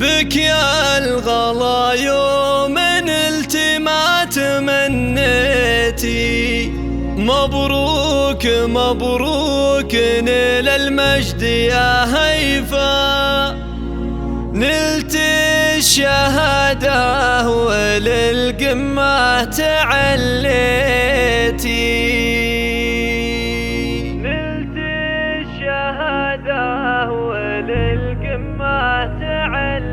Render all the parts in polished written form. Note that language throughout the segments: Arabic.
بك يا الغلا يوم نلت ما تمنيتي، مبروك مبروك نيل المجد يا هيفا، نلت الشهادة وللقمة تعليتي، نلت الشهادة وللقمة تعليتي.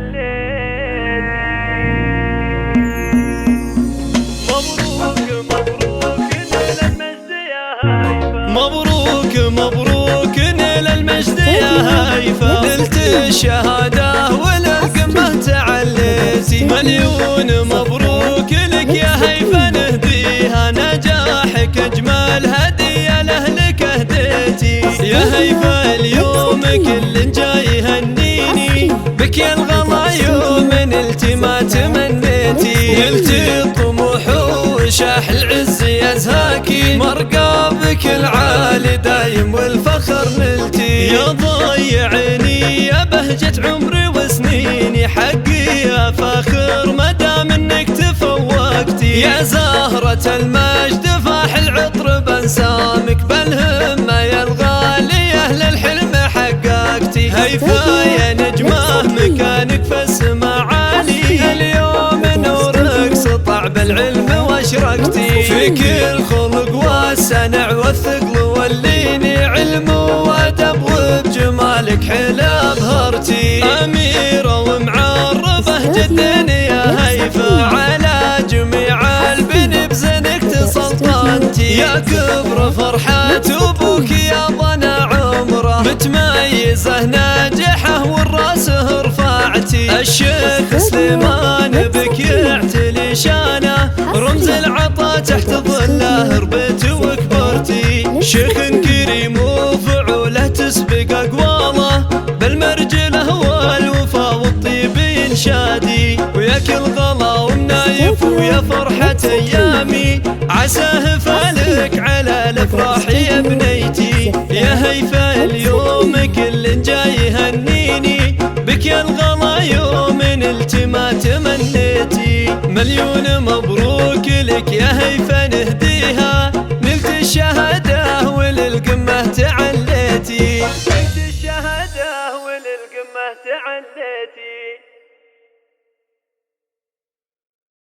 مبروك مبروك نيل المجد يا هيفا، مبروك مبروك نيل المجد يا هيفا، نلت الشهادة وللقمة تعليتي. مليون مبروك لك يا هيفا نهديها، نجاحك أجمل هدية لأهلك أهديتي. يا هيفا اليوم كل جاي يهنيني، بك يا الغلا يوم نلت ما تمنيتي، نلت الطموح وشاح العز يزهاكي، مرقابك العالي دايم والفخر نلتي. يا ضيعني يا بهجة عمري وسنيني، حقي يا فاخر مدام انك تفوقتي. يا زهرة المجد فاح العطر بانسامك، بالهمة يا الغالية للحلم حققتي. هيفا يا نجمة مكانك في السما عالي، اليوم نورك سطع بالعلم واشرقتي. فيك الخلق والسنع والثقل والليني، علم وادب وبجمالك حلا بهرتي. أميرة ومعربة جدا يا هيفا، على جميع البن بزنك تسلطنتي. يا كبر فرحة أبوك يا ضنا عمره، متميزة ناجحة والراسه رفعتي. الشيخ سليمان بك يعتلي شانه، رمز العطا تحت ظله ربيت وكبرتي. شيخ كريم وفعوله تسبق أقواله، بالمرجله والوفا والطيب ينشادي. وياك الغلا ومنايف ويا فرحة أيامي، عساه فالك على الأفراح يا بنيتي. يا هيفا اليوم كل جاي يهنيني، بك يا الغلا يوم نلت ما تمنيتي. مليون مبروك لك يا هيفا نهديها، نلت الشهادة وللقمة تعليتي.